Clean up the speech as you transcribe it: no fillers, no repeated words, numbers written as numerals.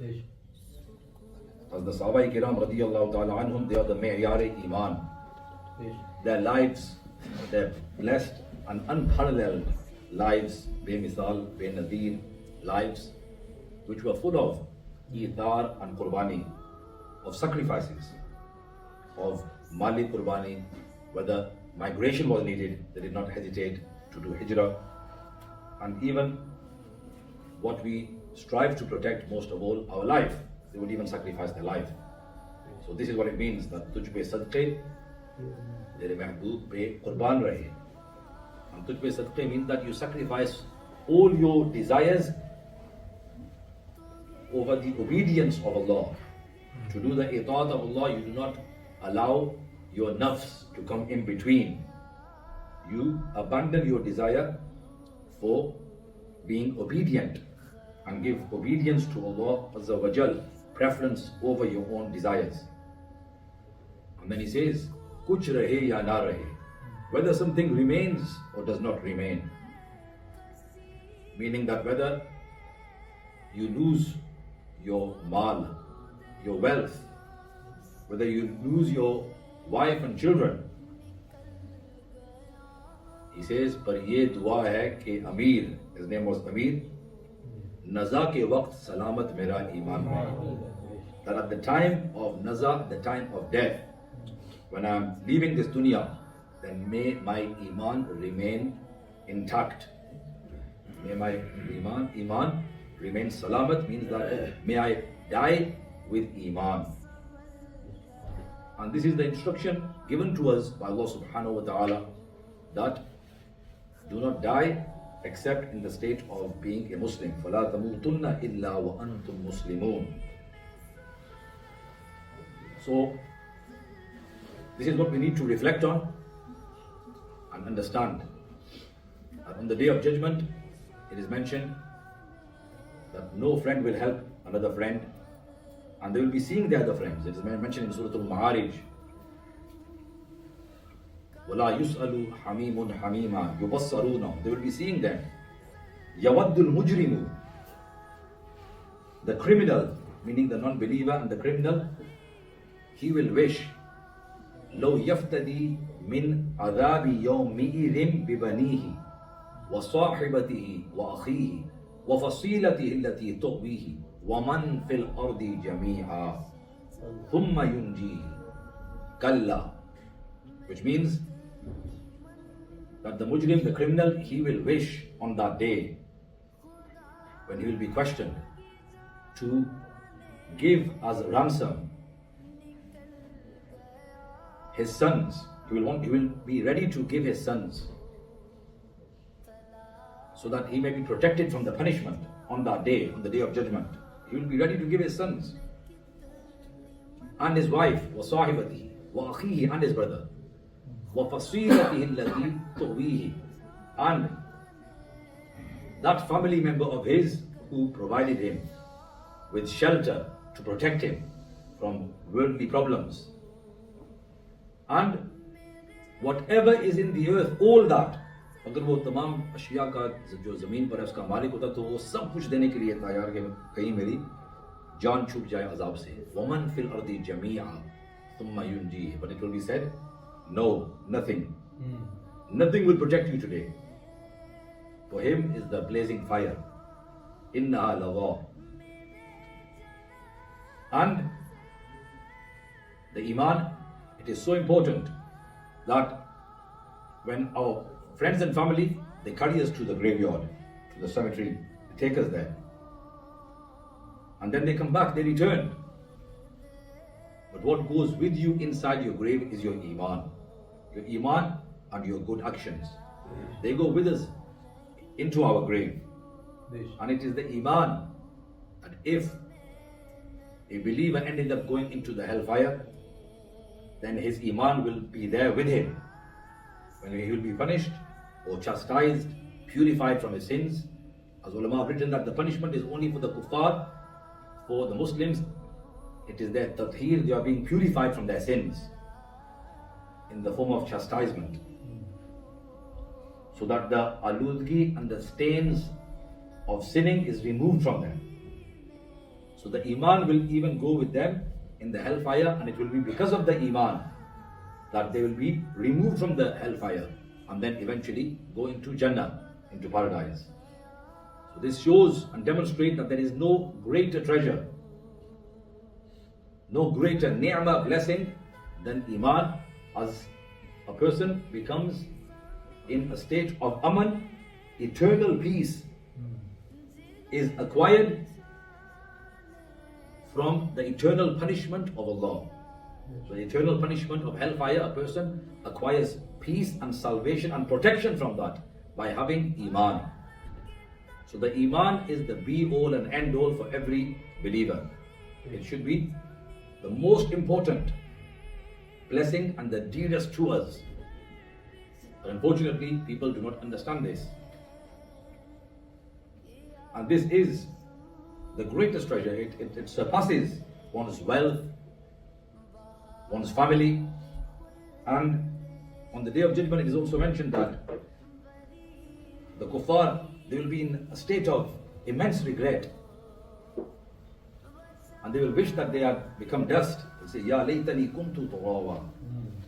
As the Sahaba Kiram radiyallahu ta'ala anhum, they are the Me'yar-e Iman. Their lives, their blessed and unparalleled lives, Bemisal, Benadir lives, which were full of Ithar and Qurbani, of sacrifices, of Mali Qurbani, whether migration was needed, they did not hesitate to do hijrah, and even what we strive to protect most of all, our life, they would even sacrifice their life. So this is what it means that Tujh pe sadqe, Tere mehboob pe qurban rahe. And Tujh pe sadqe means that you sacrifice all your desires over the obedience of Allah. To do the itaat of Allah, you do not allow your nafs to come in between. You abandon your desire for being obedient and give obedience to Allah Azza wa Jal, preference over your own desires. And then he says, Kuch rahe ya na rahe, whether something remains or does not remain. Meaning that whether you lose your mal, your wealth, whether you lose your wife and children. He says, par ye dua hai ke Amir, his name was Amir, Naza ke waqt salamat mera iman hai. That at the time of Naza, the time of death, when I am leaving this dunya, then may my iman remain intact. May my iman remain salamat, means that may I die with iman. And this is the instruction given to us by Allah subhanahu wa ta'ala, that do not die except in the state of being a Muslim. فَلَا تَمُوتُنَّ إِلَّا وَأَنْتُمْ مُسْلِمُونَ. So, this is what we need to reflect on and understand. And on the Day of Judgment, it is mentioned that no friend will help another friend, and they will be seeing their other friends. It is mentioned in Surah Al-Ma'arij. وَلَا يُسْأَلُ حَمِيمٌ حَمِيمًا يُبَصَّرُونَ. They will be seeing them. يَوَدُّ الْمُجْرِمُ. The criminal, meaning the non-believer and the criminal, he will wish لَوْ يَفْتَدِي مِنْ عَذَابِ يَوْمِئِذٍ بِبَنِيهِ وَصَاحِبَتِهِ وَأَخِيهِ وَفَصِيلَتِهِ الَّتِي تُؤْوِيهِ وَمَنْ فِي الْأَرْضِ جَمِيعًا ثُمَّ يُنْجِيهِ كَلَّا. Which means that the mujrim, the criminal, he will wish on that day, when he will be questioned, to give as ransom his sons. He will be ready to give his sons, so that he may be protected from the punishment on that day, on the Day of Judgment. He will be ready to give his sons and his wife, وَصَاحِبَتِهِ وَأَخِيهِ, and his brother, وَفَصِيلَتِهِ الَّتِي تُؤْوِيهِ, and that family member of his who provided him with shelter to protect him from worldly problems. And whatever is in the earth, all that, अगर वो तमाम अशिया का जो ज़मीन पर है उसका मालिक होता तो वो सब कुछ देने के लिए तैयार है, कहीं मेरी जान छूट जाए अजाब से. वमन फिल अर्दी जमीआ थुम्मा युंजी. But it will be said, no, nothing. Nothing will protect you today. For him is the blazing fire. Innaha lagha. And the Iman, it is so important that when our friends and family, they carry us to the graveyard, to the cemetery, they take us there. And then they come back, they return. But what goes with you inside your grave is your Iman. Your Iman and your good actions. They go with us into our grave. And it is the Iman that if a believer ended up going into the hellfire, then his Iman will be there with him. When he will be punished or chastised, purified from his sins. As ulama have written that the punishment is only for the kuffar. For the Muslims, it is their tathir, they are being purified from their sins in the form of chastisement, so that the aludgi and the stains of sinning is removed from them. So the Iman will even go with them in the hellfire, and it will be because of the Iman that they will be removed from the hellfire and then eventually go into Jannah, into paradise. So this shows and demonstrates that there is no greater treasure, no greater ni'mah, blessing than Iman, as a person becomes in a state of Aman. Eternal peace is acquired from the eternal punishment of Allah. So the eternal punishment of hellfire, a person acquires peace and salvation and protection from that by having Iman. So the Iman is the be-all and end-all for every believer. It should be the most important blessing and the dearest to us. But unfortunately, people do not understand this. And this is the greatest treasure. It surpasses one's wealth, one's family. And on the Day of Judgment, it is also mentioned that the kuffar, they will be in a state of immense regret. And they will wish that they had become dust. They'll say, Ya laytani kuntu turawa.